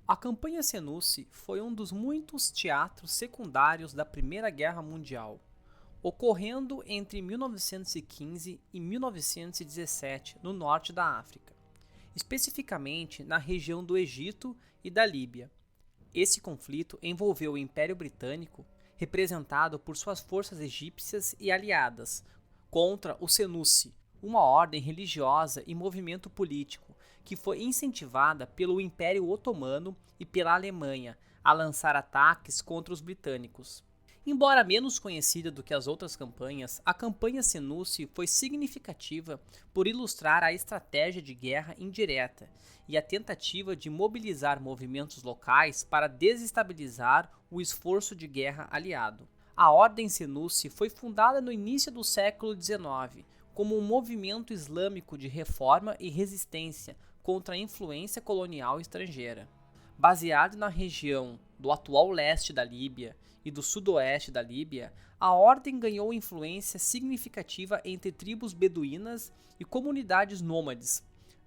A campanha Senussi foi um dos muitos teatros secundários da Primeira Guerra Mundial, ocorrendo entre 1915 e 1917 no norte da África, especificamente na região do Egito e da Líbia. Esse conflito envolveu o Império Britânico, representado por suas forças egípcias e aliadas, contra o Senussi, uma ordem religiosa e movimento político que foi incentivada pelo Império Otomano e pela Alemanha a lançar ataques contra os britânicos. Embora menos conhecida do que as outras campanhas, a campanha Senussi foi significativa por ilustrar a estratégia de guerra indireta e a tentativa de mobilizar movimentos locais para desestabilizar o esforço de guerra aliado. A Ordem Senussi foi fundada no início do século XIX como um movimento islâmico de reforma e resistência contra a influência colonial estrangeira. Baseado na região do atual leste da Líbia e do sudoeste da Líbia, a ordem ganhou influência significativa entre tribos beduínas e comunidades nômades.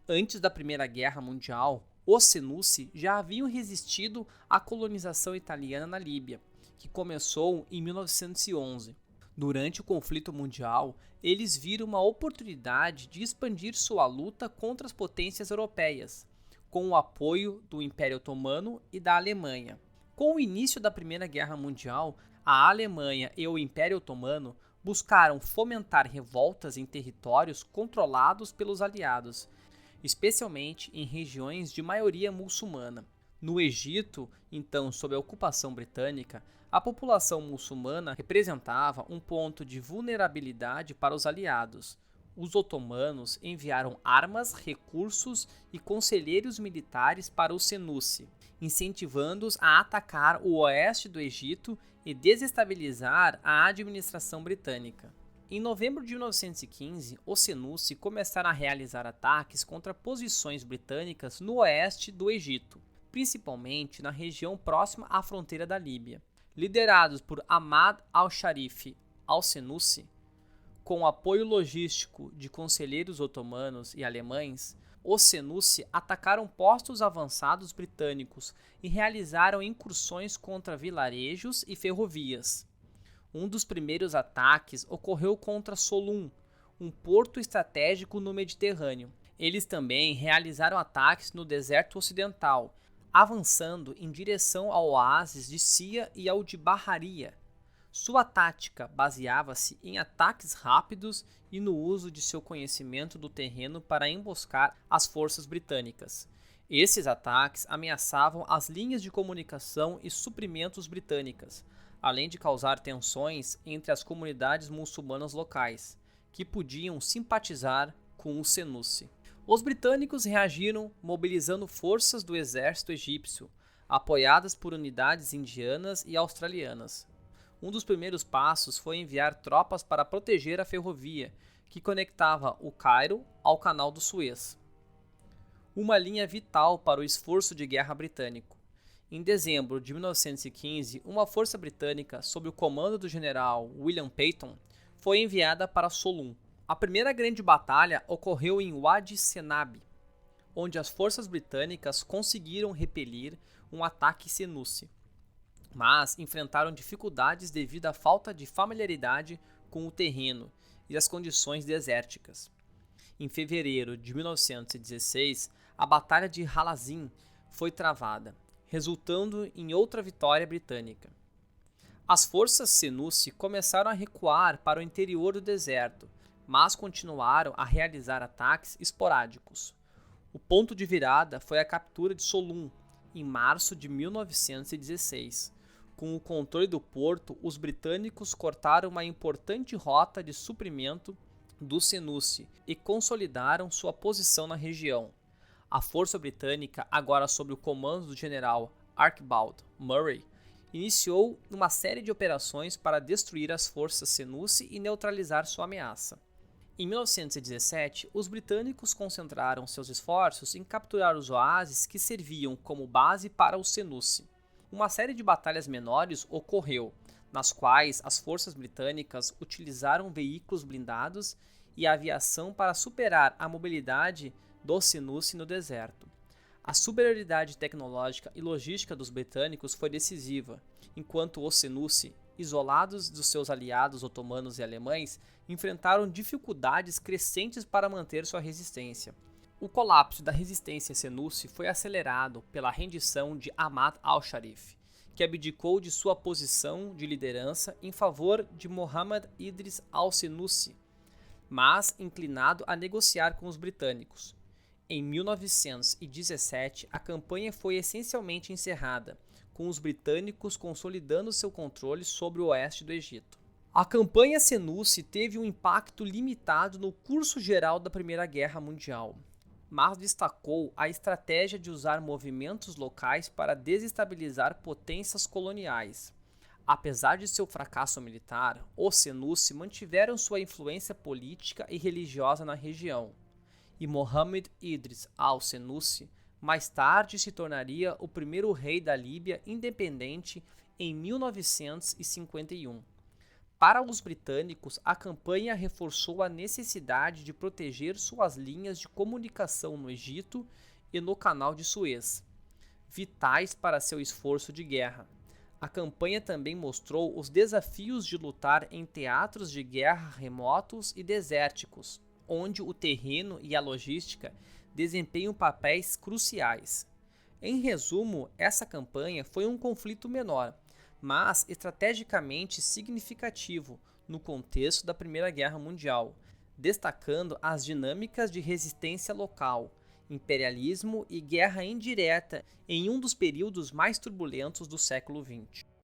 Antes da Primeira Guerra Mundial, os Senussi já haviam resistido à colonização italiana na Líbia, que começou em 1911. Durante o conflito mundial, eles viram uma oportunidade de expandir sua luta contra as potências europeias, com o apoio do Império Otomano e da Alemanha. Com o início da Primeira Guerra Mundial, a Alemanha e o Império Otomano buscaram fomentar revoltas em territórios controlados pelos aliados, especialmente em regiões de maioria muçulmana. No Egito, então sob a ocupação britânica, a população muçulmana representava um ponto de vulnerabilidade para os aliados. Os otomanos enviaram armas, recursos e conselheiros militares para os Senussi, incentivando-os a atacar o oeste do Egito e desestabilizar a administração britânica. Em novembro de 1915, os Senussi começaram a realizar ataques contra posições britânicas no oeste do Egito, principalmente na região próxima à fronteira da Líbia. Liderados por Ahmad al-Sharif al-Senussi, com o apoio logístico de conselheiros otomanos e alemães, os Senussi atacaram postos avançados britânicos e realizaram incursões contra vilarejos e ferrovias. Um dos primeiros ataques ocorreu contra Solun, um porto estratégico no Mediterrâneo. Eles também realizaram ataques no deserto ocidental, avançando em direção ao oásis de Sia e ao de Bahariya. Sua tática baseava-se em ataques rápidos e no uso de seu conhecimento do terreno para emboscar as forças britânicas. Esses ataques ameaçavam as linhas de comunicação e suprimentos britânicas, além de causar tensões entre as comunidades muçulmanas locais, que podiam simpatizar com os Senussi. Os britânicos reagiram mobilizando forças do exército egípcio, apoiadas por unidades indianas e australianas. Um dos primeiros passos foi enviar tropas para proteger a ferrovia, que conectava o Cairo ao Canal do Suez, uma linha vital para o esforço de guerra britânico. Em dezembro de 1915, uma força britânica, sob o comando do general William Peyton, foi enviada para Solun. A primeira grande batalha ocorreu em Wadi Senab, onde as forças britânicas conseguiram repelir um ataque Senussi, mas enfrentaram dificuldades devido à falta de familiaridade com o terreno e as condições desérticas. Em fevereiro de 1916, a Batalha de Halazin foi travada, resultando em outra vitória britânica. As forças Senussi começaram a recuar para o interior do deserto, mas continuaram a realizar ataques esporádicos. O ponto de virada foi a captura de Solun, em março de 1916. Com o controle do porto, os britânicos cortaram uma importante rota de suprimento do Senussi e consolidaram sua posição na região. A força britânica, agora sob o comando do general Archibald Murray, iniciou uma série de operações para destruir as forças Senussi e neutralizar sua ameaça. Em 1917, os britânicos concentraram seus esforços em capturar os oásis que serviam como base para os Senussi. Uma série de batalhas menores ocorreu, nas quais as forças britânicas utilizaram veículos blindados e aviação para superar a mobilidade dos Senussi no deserto. A superioridade tecnológica e logística dos britânicos foi decisiva, enquanto os Senussi, isolados dos seus aliados otomanos e alemães, enfrentaram dificuldades crescentes para manter sua resistência. O colapso da resistência Senussi foi acelerado pela rendição de Ahmad al-Sharif, que abdicou de sua posição de liderança em favor de Muhammad Idris al-Senussi, mas inclinado a negociar com os britânicos. Em 1917, a campanha foi essencialmente encerrada, com os britânicos consolidando seu controle sobre o oeste do Egito. A campanha Senussi teve um impacto limitado no curso geral da Primeira Guerra Mundial, mas destacou a estratégia de usar movimentos locais para desestabilizar potências coloniais. Apesar de seu fracasso militar, os Senussi mantiveram sua influência política e religiosa na região, e Muhammad Idris al-Senussi mais tarde se tornaria o primeiro rei da Líbia independente em 1951. Para os britânicos, a campanha reforçou a necessidade de proteger suas linhas de comunicação no Egito e no Canal de Suez, vitais para seu esforço de guerra. A campanha também mostrou os desafios de lutar em teatros de guerra remotos e desérticos, onde o terreno e a logística desempenham papéis cruciais. Em resumo, essa campanha foi um conflito menor, mas estrategicamente significativo no contexto da Primeira Guerra Mundial, destacando as dinâmicas de resistência local, imperialismo e guerra indireta em um dos períodos mais turbulentos do século XX.